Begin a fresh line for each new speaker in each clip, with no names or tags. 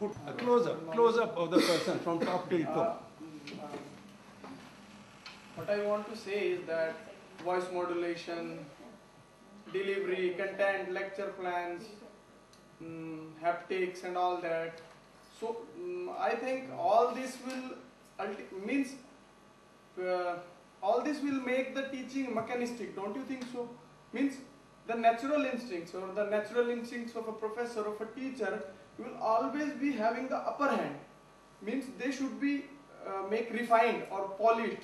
A close-up of the person from top till toe.
What I want to say is that voice modulation, delivery, content, lecture plans, haptics and all that. So I think all this will all this will make the teaching mechanistic, don't you think so? Means the natural instincts or the natural instincts of a professor, of a teacher will always be having the upper hand. Means they should be make refined or polished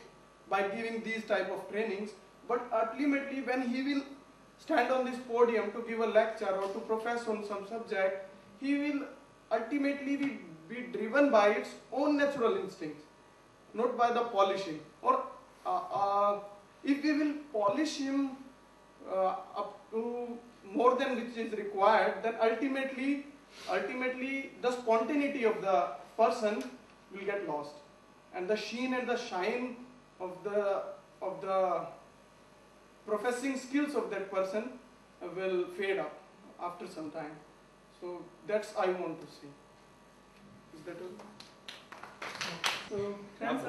by giving these type of trainings, but ultimately when he will stand on this podium to give a lecture or to profess on some subject, he will ultimately be driven by its own natural instincts, not by the polishing. Or if we will polish him up to more than which is required, then ultimately the spontaneity of the person will get lost, and the sheen and the shine of the professing skills of that person will fade up after some time. So that's I want to see. Is that all?
So friends,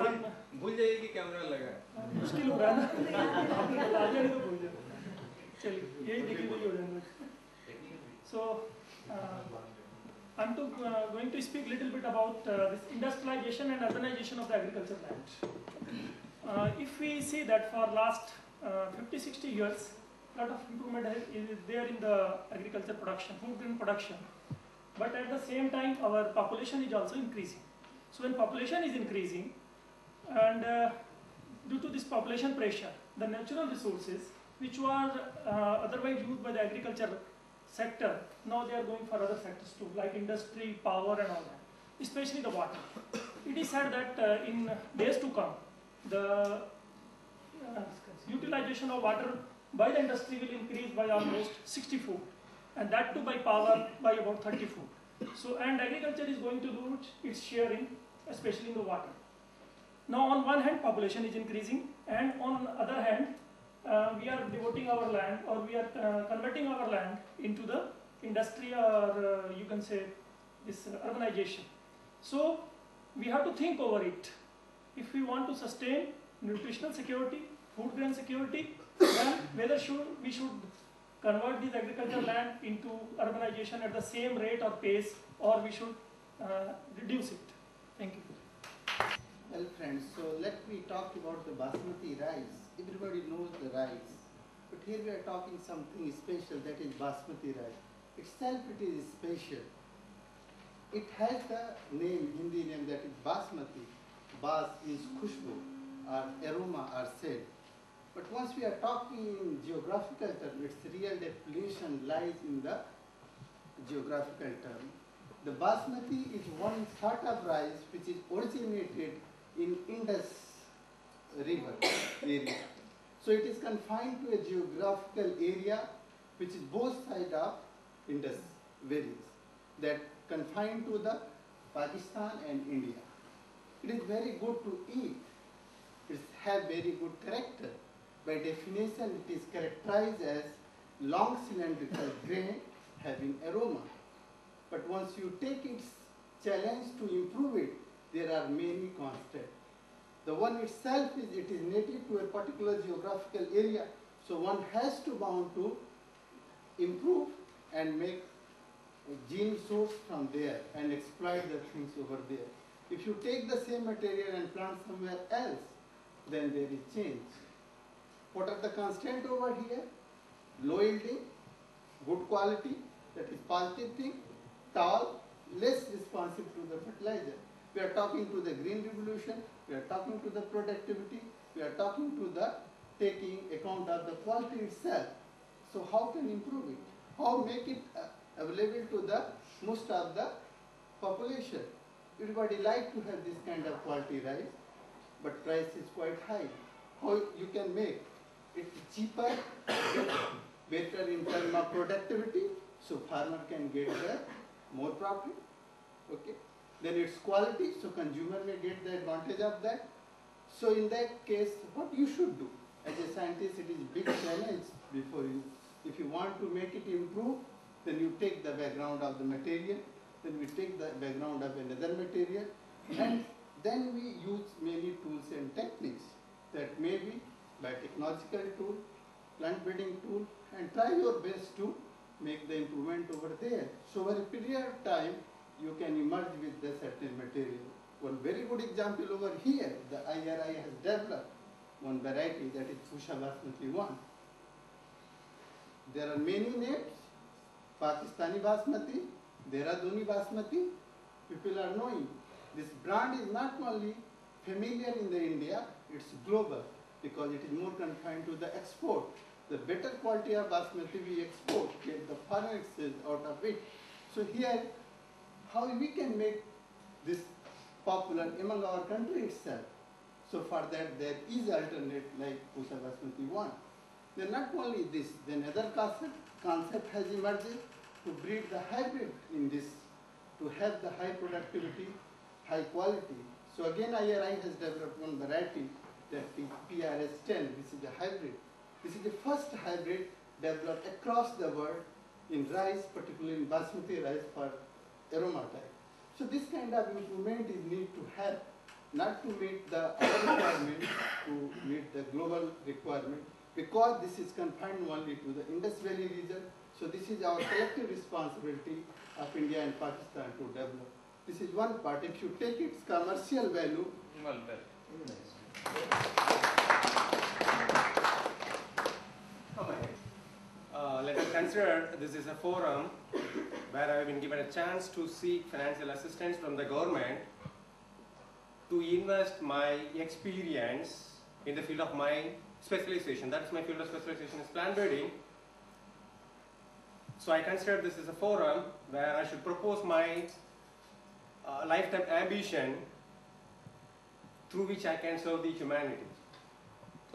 भूल जाइए कि camera लगा है.
मुश्किल हो रहा है ना, आपने बता दिया नहीं तो भूल जाओ. चलिए यही देखिए वही हो जाएगा. So I'm going to speak a little bit about this industrialization and urbanization of the agriculture land. If we see that for last 50-60 years, a lot of improvement is there in the agriculture production, food grain production. But at the same time, our population is also increasing. So when population is increasing, and due to this population pressure, the natural resources which were otherwise used by the agriculture sector, now they are going for other sectors too, like industry, power and all that, especially the water. It is said that in days to come, the utilization of water by the industry will increase by almost 60-fold, and that too by power by about 30-fold. So, and agriculture is going to lose its share in, especially in the water. Now on one hand population is increasing, and on the other hand we are devoting our land, or we are converting our land into the industry, or you can say this urbanization. So we have to think over it. If we want to sustain nutritional security, food grain security, then whether we should convert this agricultural land into urbanization at the same rate or pace, or we should reduce it. Thank you.
Well friends, so let me talk about the basmati rice. Everybody knows the rice, but here we are talking something special, that is basmati rice. Itself it is special. It has the name, Hindi name, that is basmati. Bas is khushbu, or aroma, or scent. But once we are talking in geographical term, its real definition lies in the geographical term. The basmati is one sort of rice which is originated in Indus river area. So it is confined to a geographical area which is both sides of Indus valleys, that confined to the Pakistan and India. It is very good to eat. It has very good character. By definition, it is characterized as long cylindrical grain having aroma. But once you take its challenge to improve it, there are many constants. The one itself is, it is native to a particular geographical area, so one has to bound to improve and make a gene source from there and exploit the things over there. If you take the same material and plant somewhere else, then there is change. What are the constants over here? Low yielding, good quality, that is positive thing, tall, less responsive to the fertilizer. We are talking to the green revolution, we are talking to the productivity, we are talking to the taking account of the quality itself. So how can improve it? How make it available to the most of the population? Everybody like to have this kind of quality rice, but price is quite high. How you can make it cheaper, better in terms of productivity, so farmer can get the more profit. Okay. Then its quality, so consumer may get the advantage of that. So in that case, what you should do? As a scientist, it is big challenge before you. If you want to make it improve, then you take the background of the material, then we take the background of another material, and then we use many tools and techniques that may be biotechnological tool, plant breeding tool, and try your best to make the improvement over there. So over a period of time, you can emerge with the certain material. One very good example over here, the IRI has developed one variety, that is Pusha Basmati 1. There are many names, Pakistani Basmati, Dehraduni Basmati, people are knowing. This brand is not only familiar in the India, it's global because it is more confined to the export. The better quality of Basmati we export, get the foreign exchange out of it. So here, how we can make this popular among our country itself. So for that, there is alternate like Pusha Basmati 1. Then not only this, then other concept has emerged to breed the hybrid in this, to have the high productivity, high quality. So again, IRI has developed one variety, that is PRS10, this is a hybrid. This is the first hybrid developed across the world in rice, particularly in Basmati rice for aroma type. So this kind of improvement is need to have, not to meet the other requirement, to meet the global requirement, because this is confined only to the Indus Valley region. So this is our collective responsibility of India and Pakistan to develop. This is one part. If you take its commercial value,
Well, come ahead. Let us consider this is a forum where I have been given a chance to seek financial assistance from the government to invest my experience in the field of my specialization. That is my field of specialization is plant breeding. So I consider this is a forum where I should propose my lifetime ambition through which I can serve the humanity.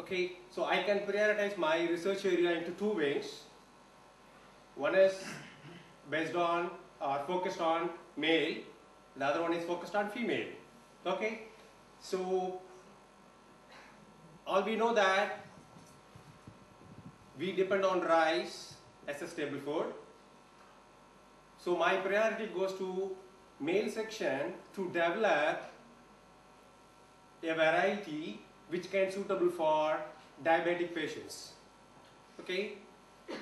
Okay, so I can prioritize my research area into two ways. One is based on or focused on male, the other one is focused on female. Okay, so all we know that we depend on rice as a staple food. So my priority goes to male section to develop a variety which can suitable for diabetic patients. Okay,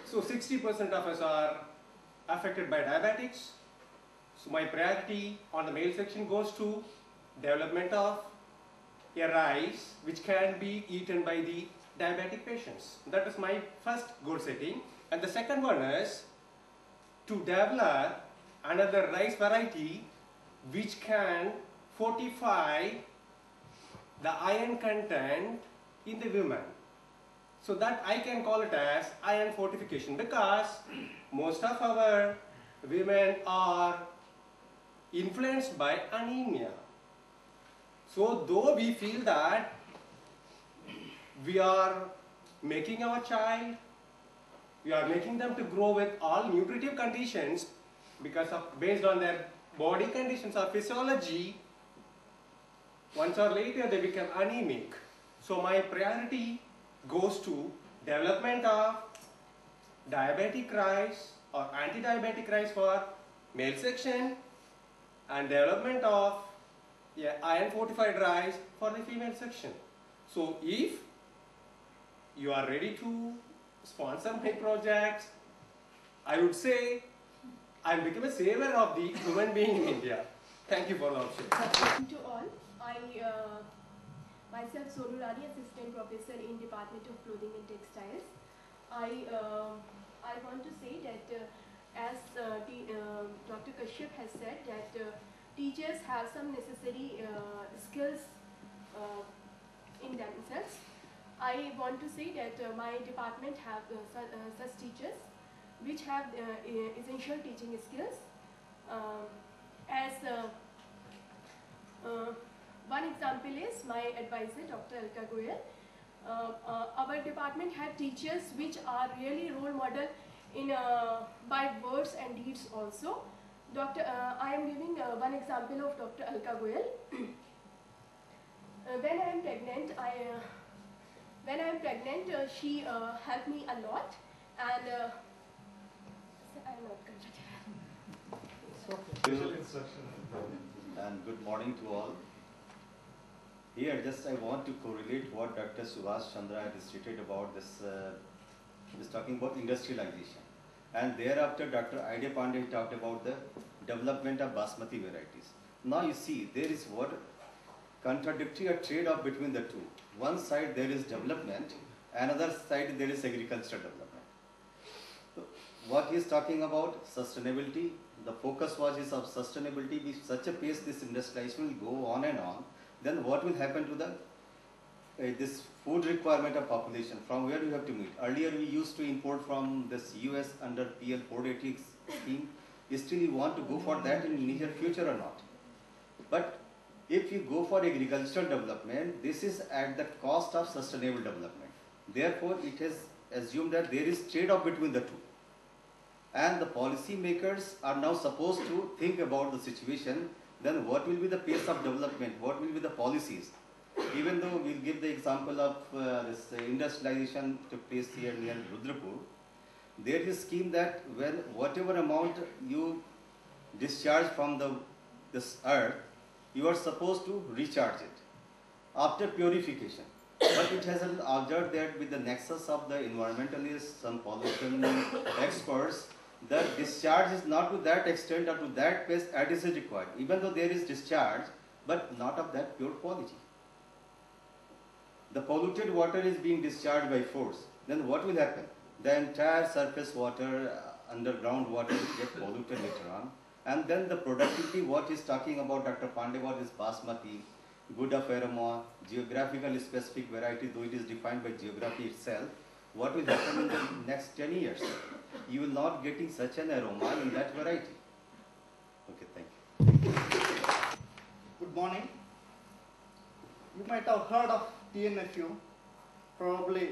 so 60% of us are affected by diabetics. So my priority on the male section goes to development of a rice which can be eaten by the diabetic patients. That is my first goal setting. And the second one is to develop another rice variety which can fortify the iron content in the women. So that I can call it as iron fortification, because most of our women are influenced by anemia. So though we feel that we are making our child, we are making them to grow with all nutritive conditions because of based on their body conditions or physiology, once or later they become anemic. So my priority goes to development of diabetic rice or anti-diabetic rice for male section and development of iron fortified rice for the female section. So if you are ready to sponsor my projects, I would say I will become a savior of the human being in India. Thank you for the option.
To all, I myself Sonu Rani, assistant professor in Department of Clothing and Textiles. I want to say that as Dr. Kashyap has said that teachers have some necessary skills in themselves. I want to say that my department have such teachers which have essential teaching skills. One example is my advisor, Dr. Alka Goyal. Our department had teachers which are really role model in by words and deeds also. I am giving one example of Dr. Alka Goyal. When I am pregnant, she helped me a lot, and I am not
Special instruction. And good morning to all. Here, just I want to correlate what Dr. Subhash Chandra had stated about this. Is talking about industrialization, and thereafter Dr. Idya Pandey talked about the development of basmati varieties. Now you see there is what contradictory a trade-off between the two. One side there is development, another side there is agricultural development. So, what he is talking about sustainability. The focus was is of sustainability. With such a pace this industrialization will go on and on. Then what will happen to the this food requirement of population? From where we have to meet? Earlier we used to import from this US under PL 480 scheme. Still you want to go for that in near future or not? But if you go for agricultural development, this is at the cost of sustainable development. Therefore, it is assumed that there is trade-off between the two. And the policy makers are now supposed to think about the situation. Then what will be the pace of development? What will be the policies? Even though we'll give the example of this industrialization took place here near Rudrapur, there is a scheme that when whatever amount you discharge from this earth, you are supposed to recharge it after purification. But it has observed that with the nexus of the environmentalists, some pollution experts, the discharge is not to that extent or to that pace as is required. Even though there is discharge, but not of that pure quality. The polluted water is being discharged by force. Then what will happen? The entire surface water, underground water will get polluted later on. And then the productivity, what is talking about Dr. Pandey, what is basmati, good of aroma, geographical specific variety, though it is defined by geography itself. What will happen in the next 10 years? You will not getting such an aroma in that variety. Okay, thank you.
Good morning. You might have heard of TNFU. Probably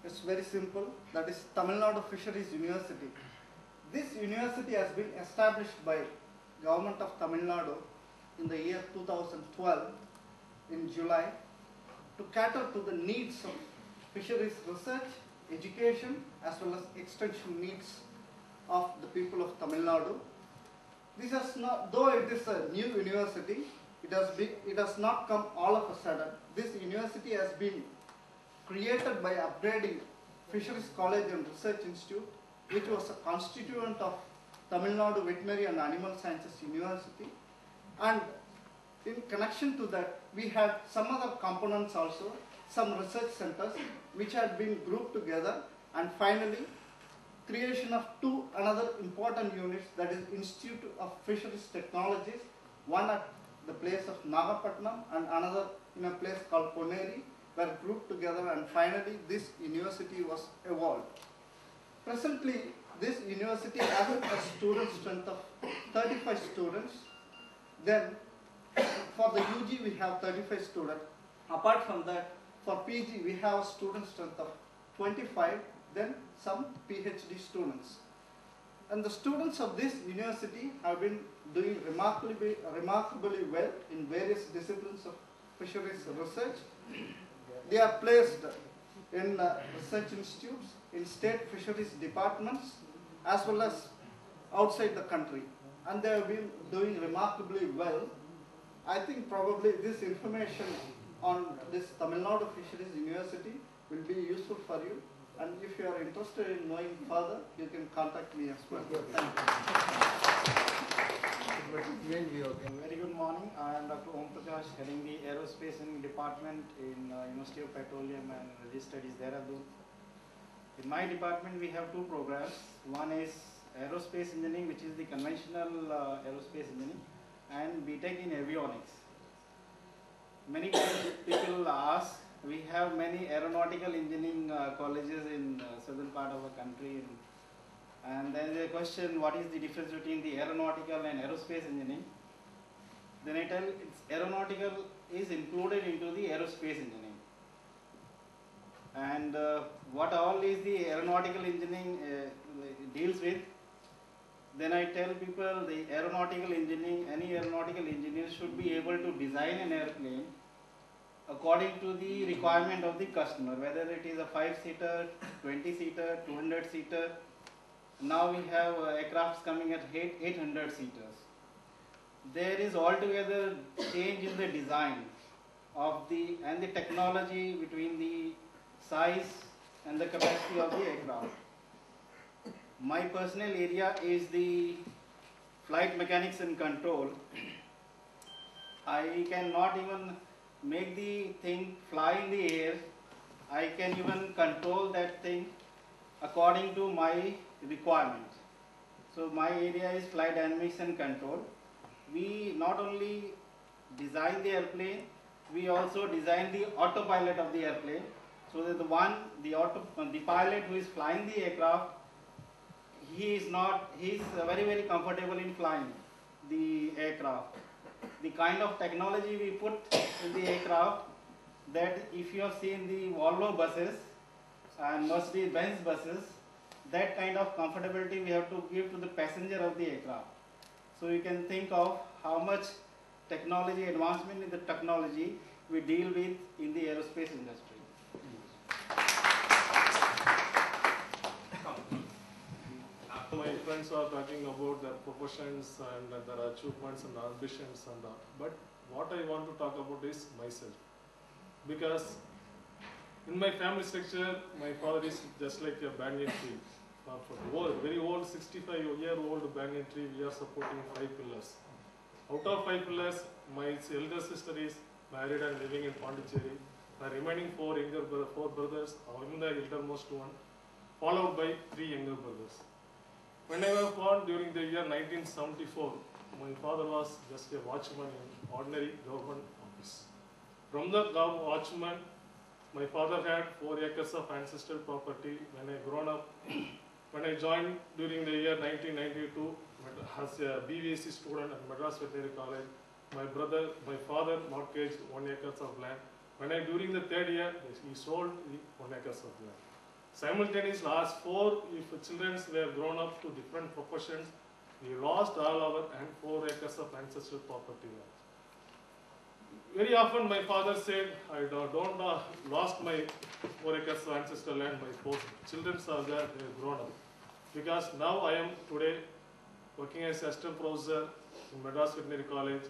it's very simple. That is Tamil Nadu Fisheries University. This university has been established by Government of Tamil Nadu in the year 2012 in July to cater to the needs of fisheries research, education as well as extension needs of the people of Tamil Nadu. This has not, though it is a new university, it has not come all of a sudden. This university has been created by upgrading Fisheries College and Research Institute, which was a constituent of Tamil Nadu Veterinary and Animal Sciences University. And in connection to that, we had some other components also, some research centers which had been grouped together, and finally creation of two another important units, that is Institute of Fisheries Technologies, one at the place of Nagapatnam and another in a place called Poneri, were grouped together, and finally this university was evolved. Presently, this university has a student strength of 35 students. Then for the UG we have 35 students. Apart from that, for PG we have a student strength of 25, then some PhD students. And the students of this university have been doing remarkably well in various disciplines of fisheries research. They are placed in research institutes, in state fisheries departments, as well as outside the country. And they have been doing remarkably well. I think probably this information on this Tamil Nadu Fisheries University will be useful for you. And if you are interested in knowing further, you can contact me as well. Thank you.
Very good morning. I am Dr. Om Prakash, heading the Aerospace Engineering Department in University of Petroleum and Energy Studies, Dehradun. In my department, we have two programs. One is Aerospace Engineering, which is the conventional aerospace engineering, and BTech in Avionics. Many times people ask, we have many aeronautical engineering colleges in southern part of the country, and there is a question, what is the difference between the aeronautical and aerospace engineering? Then I tell it's aeronautical is included into the aerospace engineering. And what all is the aeronautical engineering deals with? Then I tell people the aeronautical engineering, any aeronautical engineer should be able to design an airplane according to the requirement of the customer, whether it is a 5-seater, 20-seater, 200-seater. Now we have aircrafts coming at 800 seaters. There is altogether change in the design of the technology between the size and the capacity of the aircraft. My personal area is the flight mechanics and control. I cannot even make the thing fly in the air. I can even control that thing according to my requirement. So my area is flight dynamics and control. We not only design the airplane, we also design the autopilot of the airplane, so that the pilot who is flying the aircraft, he is very comfortable in flying the aircraft. The kind of technology we put in the aircraft, that if you have seen the Volvo buses and Mercedes-Benz buses, that kind of comfortability we have to give to the passenger of the aircraft. So you can think of how much technology advancement in the technology we deal with in the aerospace industry.
My friends are talking about their professions and their achievements and ambitions and all. But what I want to talk about is myself. Because in my family structure, my father is just like a banyan tree. For very old, 65-year-old banyan tree, we are supporting 5 pillars. Out of 5 pillars, my elder sister is married and living in Pondicherry. The remaining 4 brothers, I am the eldermost one, followed by 3 younger brothers. When I was born during the year 1974, my father was just a watchman in ordinary government office. From the watchman, my father had 4 acres of ancestral property. When I grown up, when I joined during the year 1992 as a BVSC student at Madras Veterinary College, my father mortgaged 1 acre of land. When during the 3rd year, he sold the 1 acre of land. Simultaneously, last 4 children were grown up to different professions. We lost all our 4 acres of ancestral property land. Very often my father said, I don't lost my 4 acres of ancestral land, my 4 children are there, they are grown up. Because now I am today working as assistant professor in Madras Veterinary College.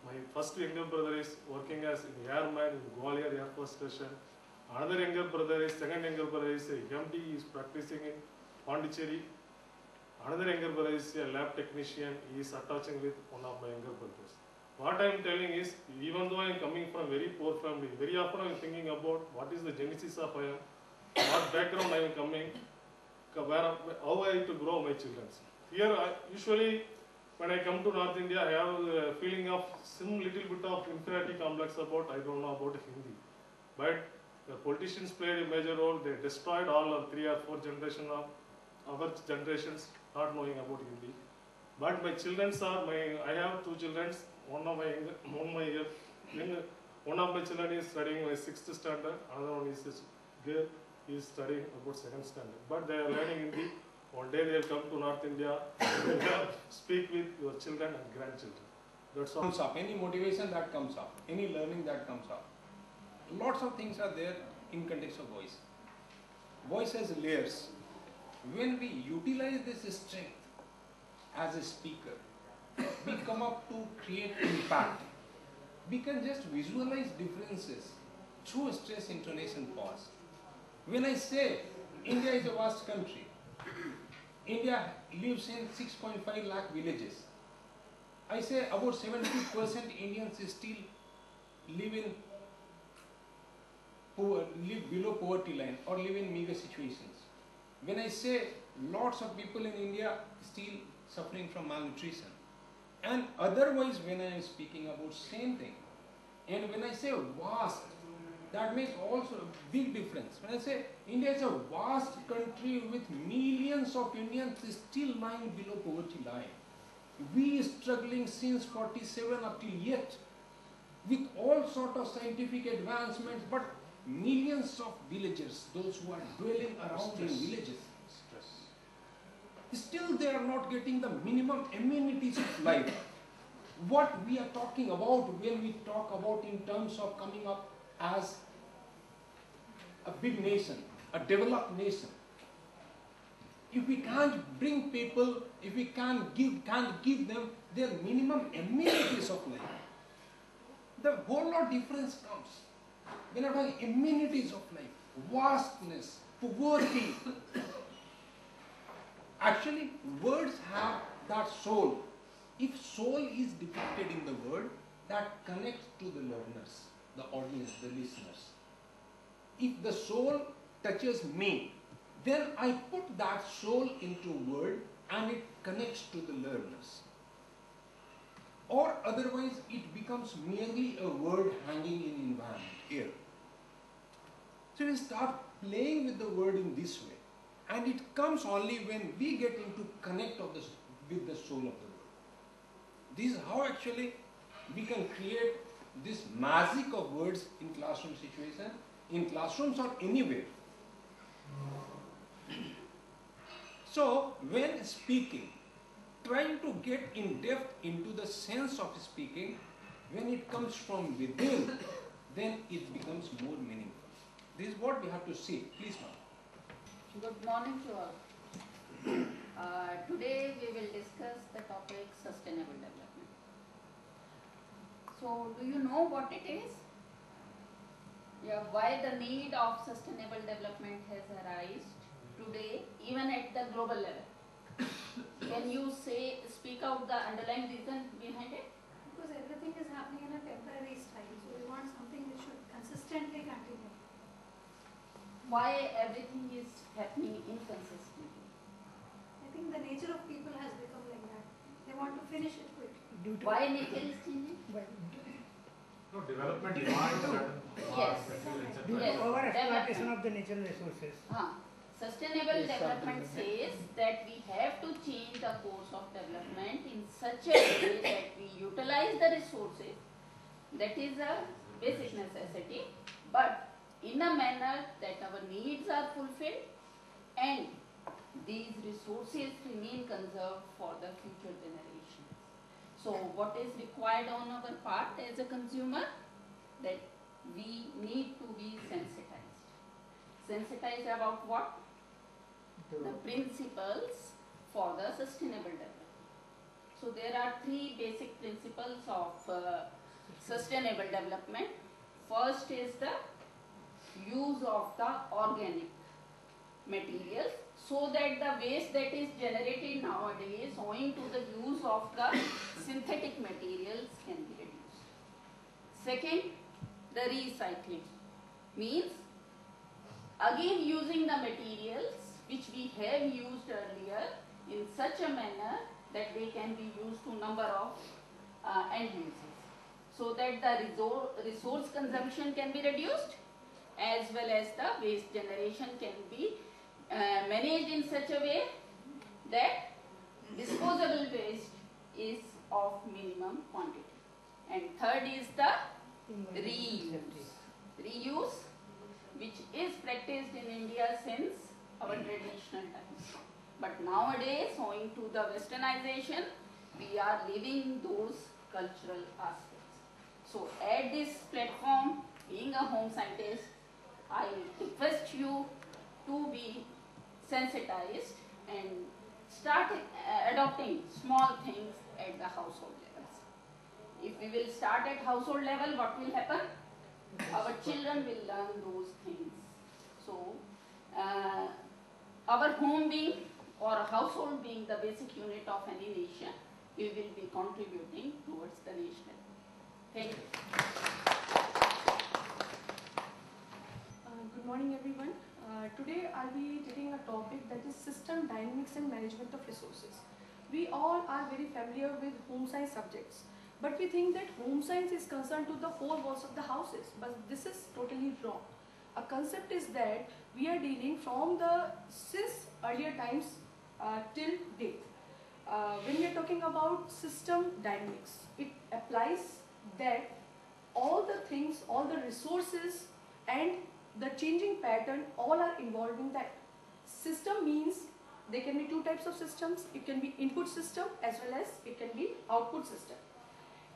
My first younger brother is working as an airman in Gwalior Air Force Station. Another second younger brother is a MD, he is practicing in Pondicherry. Another younger brother is a lab technician, he is attaching with one of my younger brothers. What I am telling is, even though I am coming from a very poor family, very often I am thinking about what is the genesis of I am, what background I am coming, how I have to grow my children. Here, usually when I come to North India, I have a feeling of some little bit of inferiority complex about, I don't know about Hindi. But the politicians played a major role. They destroyed all our 3 or 4 generations of our generations not knowing about Hindi. But my children I have 2 children. One of my children is studying my 6th standard. Another one is girl. He is studying about 2nd standard. But they are learning Hindi. One day they will come to North India. They will speak with your children and grandchildren. That's all.
Comes up, any motivation that comes up, any learning that comes up. Lots of things are there in context of voice. Voice has layers. When we utilize this strength as a speaker, we come up to create impact. We can just visualize differences through stress, intonation, pause. When I say India is a vast country, India lives in 6.5 lakh villages. I say about 70% Indians still live below poverty line or live in meager situations. When I say lots of people in India still suffering from malnutrition, and otherwise when I am speaking about same thing, and when I say vast, that makes also a big difference. When I say India is a vast country with millions of Indians still lying below poverty line, we struggling since 47 up till yet with all sort of scientific advancements, but millions of villagers, those who are dwelling around in villages, still they are not getting the minimum amenities of life. What we are talking about when we talk about in terms of coming up as a big nation, a developed nation, if we can't bring people, if we can't give them their minimum amenities of life, the whole lot difference comes. When I'm talking amenities of life, vastness, poverty. Actually, words have that soul. If soul is depicted in the word, that connects to the learners, the audience, the listeners. If the soul touches me, then I put that soul into word and it connects to the learners. Or otherwise it becomes merely a word hanging in environment, air. So we start playing with the word in this way, and it comes only when we get into connect with the soul of the word. This is how actually we can create this magic of words in classroom situation, in classrooms or anywhere. So when speaking, trying to get in depth into the sense of speaking, when it comes from within, then it becomes more meaningful. This is what we have to see. Please, ma'am.
Good morning to all. Today we will discuss the topic sustainable development. So, do you know what it is? Yeah, why the need of sustainable development has arisen today, even at the global level? Can you speak out the underlying reason behind it?
Because everything is happening in a temporary style, so we want something which should consistently continue.
Why everything is happening inconsistently?
I think the nature of people has become like that. They want to finish it quickly.
Why nature is changing?
No, development demands
Yes.
Due to over-exploitation of the natural resources.
Sustainable development says that we have to change the course of development in such a way that we utilize the resources. That is a basic necessity, but in a manner that our needs are fulfilled and these resources remain conserved for the future generations. So what is required on our part as a consumer? That we need to be sensitized. Sensitized about what? The principles for the sustainable development. So there are three basic principles of sustainable development. First is the use of the organic materials, so that the waste that is generated nowadays owing to the use of the synthetic materials can be reduced. Second, the recycling means again using the materials which we have used earlier in such a manner that they can be used to number of end uses, so that the resource consumption can be reduced as well as the waste generation can be managed in such a way that disposable waste is of minimum quantity. And third is the reuse. Reuse, which is practiced in India since our traditional times. But nowadays, owing to the westernization, we are leaving those cultural aspects. So at this platform, being a home scientist, I request you to be sensitized and start adopting small things at the household levels. If we will start at household level, what will happen? Our children will learn those things. So, our home being or household being the basic unit of any nation, we will be contributing towards the nation. Thank you.
Good morning, everyone. Today I'll be taking a topic that is system dynamics and management of resources. We all are very familiar with home science subjects, but we think that home science is concerned to the four walls of the houses, but this is totally wrong. A concept is that we are dealing from since earlier times till date. When we are talking about system dynamics, it applies that all the things, all the resources and the changing pattern all are involved in that. System means there can be two types of systems. It can be input system as well as it can be output system.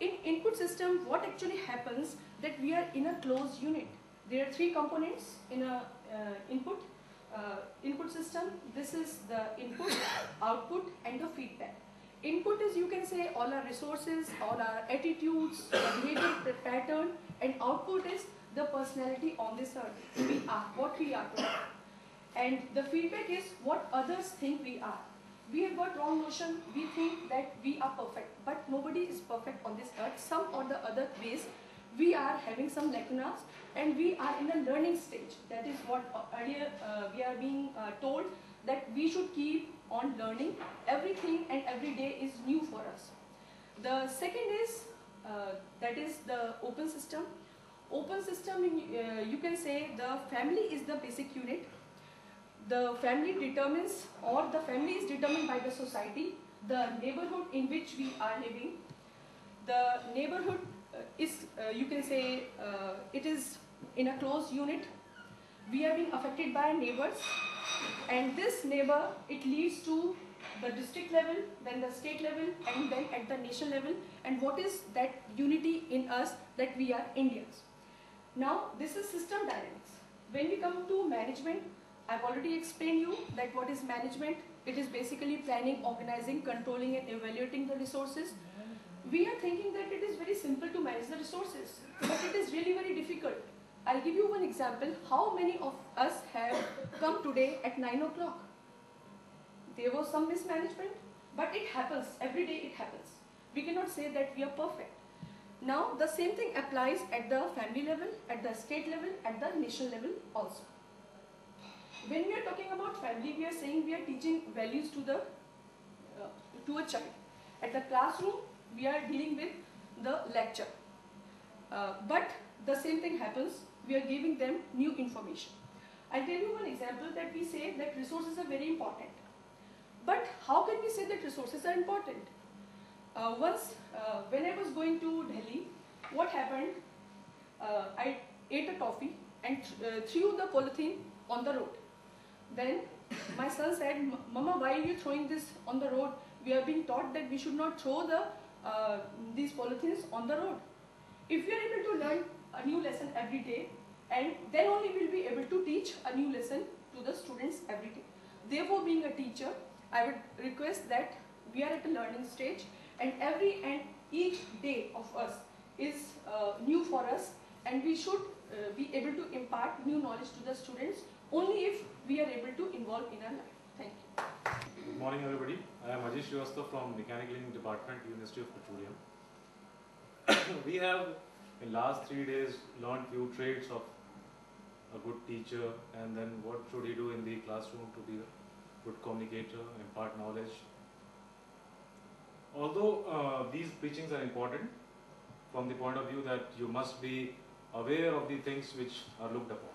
In input system, what actually happens that we are in a closed unit. There are three components in a input. input system. This is the input, output, and the feedback. Input is, you can say, all our resources, all our attitudes, behavior pattern, and output is the personality on this earth. We are what we are today. And the feedback is what others think we are. We have got wrong notion. We think that we are perfect, but nobody is perfect on this earth. Some or the other ways we are having some lacunas, and we are in a learning stage. That is what earlier we are being told, that we should keep on learning. Everything and every day is new for us. The second is that is the open system. Open system, you can say the family is the basic unit. The family determines, or the family is determined by the society, the neighborhood in which we are living. The neighborhood is, you can say, it is in a closed unit. We are being affected by neighbors, and this neighbor, it leads to the district level, then the state level, and then at the nation level. And what is that unity in us, that we are Indians? Now, this is system dynamics. When we come to management, I've already explained you that what is management. It is basically planning, organizing, controlling, and evaluating the resources. We are thinking that it is very simple to manage the resources, but it is really very difficult. I'll give you one example. How many of us have come today at 9 o'clock? There was some mismanagement, but it happens. Every day it happens. We cannot say that we are perfect. Now, the same thing applies at the family level, at the state level, at the nation level also. When we are talking about family, we are saying we are teaching values to a child. At the classroom, we are dealing with the lecture. But the same thing happens. We are giving them new information. I'll tell you one example, that we say that resources are very important. But how can we say that resources are important? Once, when I was going to Delhi, what happened? I ate a toffee and threw the polythene on the road. Then my son said, "Mama, why are you throwing this on the road? We are being taught that we should not throw these polythenes on the road." If we are able to learn a new lesson every day, and then only we will be able to teach a new lesson to the students every day. Therefore, being a teacher, I would request that we are at a learning stage, and every and each day of us is new for us, and we should be able to impart new knowledge to the students only if we are able to involve in our life. Thank you.
Good morning, everybody. I am Ajay Srivastava from Mechanical Engineering Department, University of Petroleum. We have, in last 3 days, learned few traits of a good teacher, and then what should he do in the classroom to be a good communicator, impart knowledge. Although these preachings are important from the point of view that you must be aware of the things which are looked upon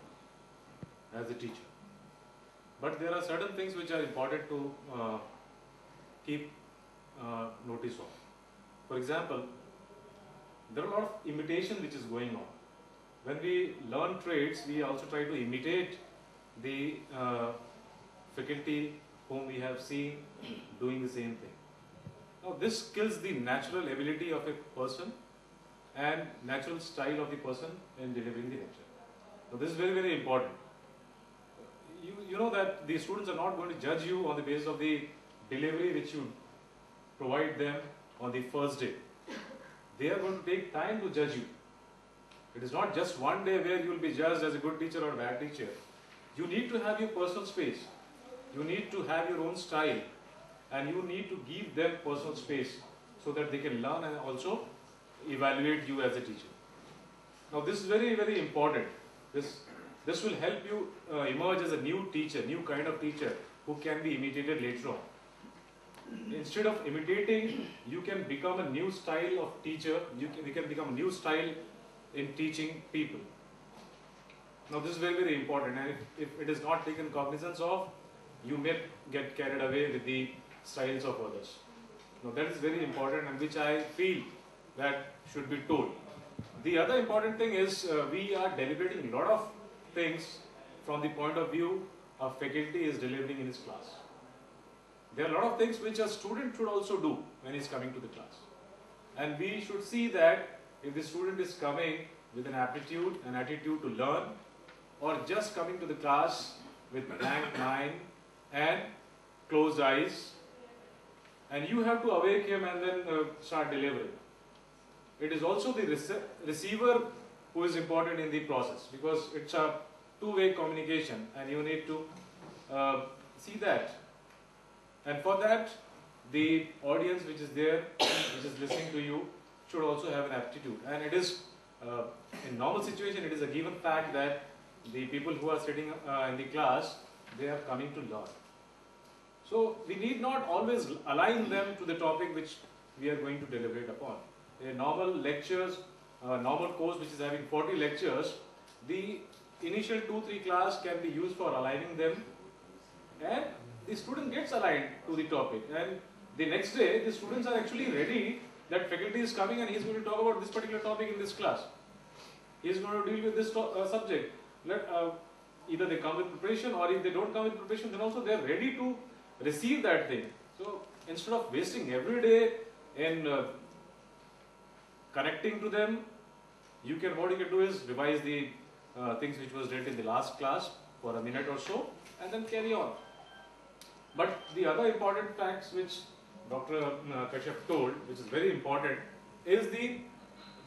as a teacher. But there are certain things which are important to keep notice of. For example, there are a lot of imitation which is going on. When we learn trades, we also try to imitate the faculty whom we have seen doing the same thing. Now, this kills the natural ability of a person and natural style of the person in delivering the lecture. So, this is very, very important. You know that the students are not going to judge you on the basis of the delivery which you provide them on the first day. They are going to take time to judge you. It is not just one day where you will be judged as a good teacher or a bad teacher. You need to have your personal space. You need to have your own style, and you need to give them personal space so that they can learn and also evaluate you as a teacher. Now, this is very, very important. This will help you emerge as a new teacher, new kind of teacher who can be imitated later on. Instead of imitating, you can become a new style of teacher. You can become a new style in teaching people. Now, this is very, very important, and if it is not taken cognizance of, you may get carried away with the styles of others. Now, that is very important, and which I feel that should be told. The other important thing is we are deliberating a lot of things from the point of view a faculty is delivering in his class. There are a lot of things which a student should also do when he is coming to the class. And we should see that if the student is coming with an aptitude, an attitude to learn, or just coming to the class with blank mind and closed eyes, and you have to awake him and then start delivering. It is also the receiver who is important in the process, because it's a two-way communication and you need to see that. And for that, the audience which is there, which is listening to you, should also have an aptitude. And it is, in normal situation, it is a given fact that the people who are sitting in the class, they are coming to learn. So we need not always align them to the topic which we are going to deliberate upon. A normal lectures, normal course which is having 40 lectures, the initial 2-3 class can be used for aligning them, and the student gets aligned to the topic, and the next day the students are actually ready that faculty is coming and he is going to talk about this particular topic in this class. He is going to deal with this subject. Either they come with preparation, or if they don't come with preparation, then also they are ready to receive that thing. So instead of wasting every day in connecting to them, what you can do is revise the things which was read in the last class for a minute or so, and then carry on. But the other important facts which Dr. Kashyap told, which is very important, is the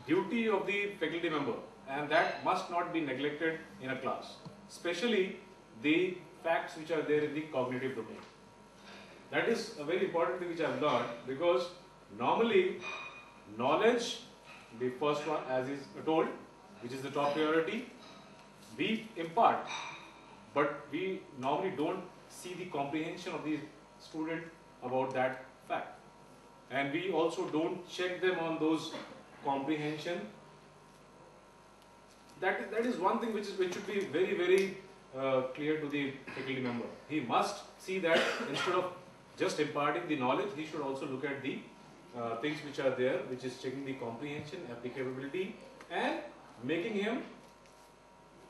duty of the faculty member, and that must not be neglected in a class, especially the facts which are there in the cognitive domain. That is a very important thing which I have learned, because normally knowledge, the first one as is told, which is the top priority, we impart, but we normally don't see the comprehension of the student about that fact, and we also don't check them on those comprehension. That is one thing which should be very clear to the faculty member. He must see that instead of just imparting the knowledge, he should also look at the things which are there, which is checking the comprehension, applicability, and making him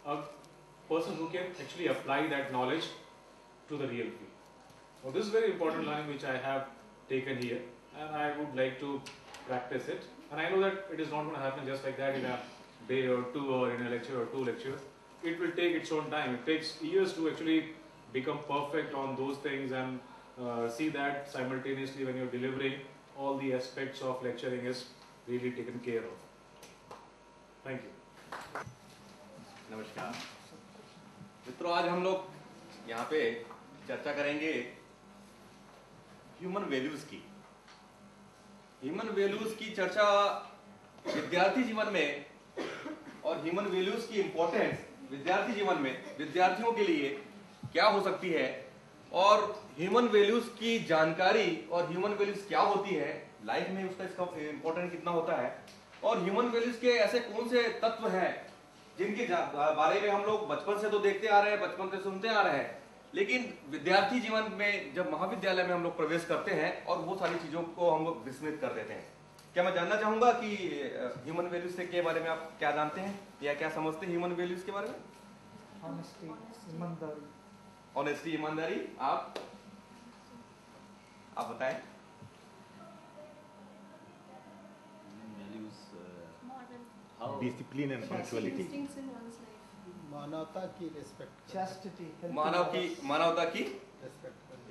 a person who can actually apply that knowledge to the real field. So this is very important learning which I have taken here, and I would like to practice it. And I know that it is not going to happen just like that in a day or two, or in a lecture or two lectures. It will take its own time. It takes years to actually become perfect on those things, and see that simultaneously when you're delivering, all the aspects of lecturing is really taken care of. Thank you.
नमस्कार मित्रों, आज हम लोग यहाँ पे चर्चा करेंगे human values की। ह्यूमन वैल्यूज की चर्चा विद्यार्थी जीवन में, और ह्यूमन वैल्यूज की इंपॉर्टेंस विद्यार्थी जीवन में विद्यार्थियों के लिए क्या हो सकती है, और ह्यूमन वैल्यूज की जानकारी और ह्यूमन वैल्यूज क्या होती है लाइफ में, उसका इसका इंपॉर्टेंस कितना होता है, और ह्यूमन वैल्यूज के ऐसे कौन से तत्व हैं जिनके बारे में हम लोग बचपन से तो देखते आ रहे हैं, बचपन से सुनते आ रहे हैं, लेकिन विद्यार्थी जीवन में जब महाविद्यालय में हम लोग प्रवेश करते हैं और वो सारी चीजों को हम लोग विस्मृत कर देते हैं। क्या मैं जानना चाहूंगा कि ह्यूमन वैल्यूज के बारे में आप क्या जानते हैं या क्या समझते हैं ह्यूमन वैल्यूज के बारे में?
ऑनेस्टी, ईमानदारी।
ऑनेस्टी, ईमानदारी। आप बताएं।
Discipline and punctuality.
मानवता की रिस्पेक्ट,
चैस्टिटी,
मानवता की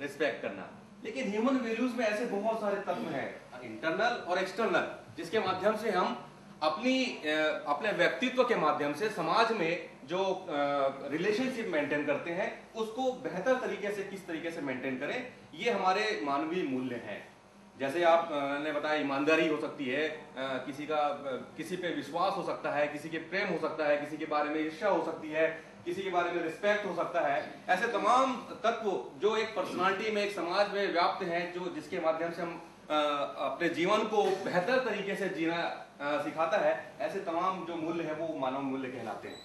रिस्पेक्ट करना। लेकिन ह्यूमन वैल्यूज में ऐसे बहुत सारे तत्व हैं, इंटरनल और एक्सटर्नल, जिसके माध्यम से हम अपने व्यक्तित्व के माध्यम से समाज में जो रिलेशनशिप मेंटेन करते हैं उसको बेहतर तरीके से किस तरीके से मेंटेन करें, ये हमारे मानवीय मूल्य हैं। जैसे आपने बताया, ईमानदारी हो सकती है, किसी पे विश्वास हो सकता है, किसी के प्रेम हो सकता है, किसी के बारे में ईर्ष्या हो सकती है, किसी के बारे में रिस्पेक्ट हो सकता है। ऐसे तमाम तत्व जो एक पर्सनालिटी में, एक समाज में व्याप्त हैं, जिसके माध्यम से हम अपने जीवन को बेहतर तरीके से जीना सिखाता है, ऐसे तमाम जो मूल्य है वो मानव मूल्य कहलाते हैं।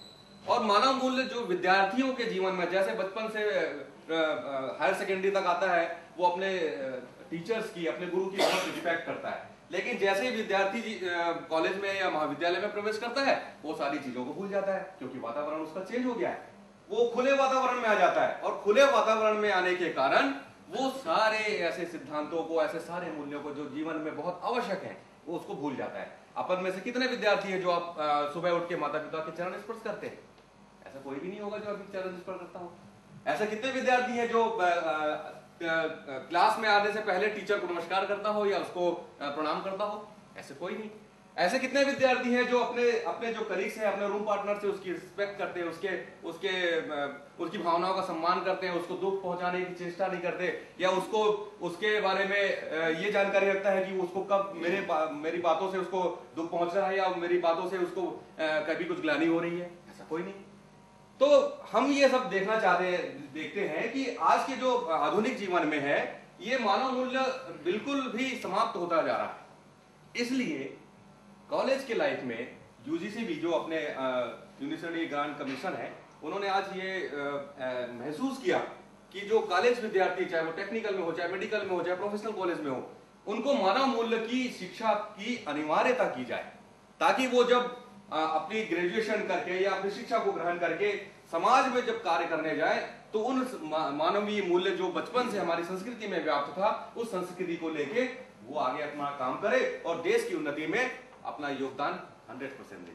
और मानव मूल्य जो विद्यार्थियों के जीवन में, जैसे बचपन से हायर सेकेंडरी तक आता है, वो अपने टीचर्स की, अपने गुरु की बहुत रिस्पेक्ट करता है, लेकिन जैसे ही विद्यार्थी कॉलेज में या महाविद्यालय में प्रवेश करता है वो सारी चीजों को भूल जाता है, क्योंकि वातावरण उसका चेंज हो गया है। वो खुले वातावरण में आ जाता है, और खुले वातावरण में आने के कारण वो सारे ऐसे सिद्धांतों को, ऐसे सारे मूल्यों को जो जीवन में बहुत आवश्यक है, वो उसको भूल जाता है। अपन में से कितने विद्यार्थी हैं जो आप सुबह उठ के माता पिता के चरण स्पर्श करते हैं? ऐसा कोई भी नहीं होगा जो अभी चरण स्पर्श करता हो। ऐसे कितने विद्यार्थी हैं जो क्लास में आने से पहले टीचर को नमस्कार करता हो या उसको प्रणाम करता हो? ऐसे कोई नहीं। ऐसे कितने विद्यार्थी हैं जो अपने जो कलीग्स हैं, अपने रूम पार्टनर से उसकी रिस्पेक्ट करते हैं, उसकी भावनाओं का सम्मान करते हैं, उसको दुख पहुंचाने की चेष्टा नहीं करते, या उसको उसके बारे में ये जानकारी रखता है कि उसको कब मेरी बातों से उसको दुख पहुंच रहा है या मेरी बातों से उसको कभी कुछ ग्लानि हो रही है? ऐसा कोई नहीं। तो हम ये सब देखते हैं कि आज के जो आधुनिक जीवन में है, ये मानव मूल्य बिल्कुल भी समाप्त होता जा रहा है। इसलिए कॉलेज के लाइफ में यूजीसी भी, जो अपने यूनिवर्सिटी ग्रांट कमीशन है, उन्होंने आज ये महसूस किया कि जो कॉलेज विद्यार्थी, चाहे वो टेक्निकल में हो, चाहे मेडिकल में हो, चाहे प्रोफेशनल कॉलेज में हो, उनको मानव मूल्य की शिक्षा की अनिवार्यता की जाए, ताकि वो जब अपनी ग्रेजुएशन करके या अपनी शिक्षा को ग्रहण करके समाज में जब कार्य करने जाए, तो उन मानवीय मूल्य जो बचपन से हमारी संस्कृति में व्याप्त था, उस संस्कृति को लेके वो आगे अपना काम करे और देश की उन्नति में अपना योगदान 100% दे।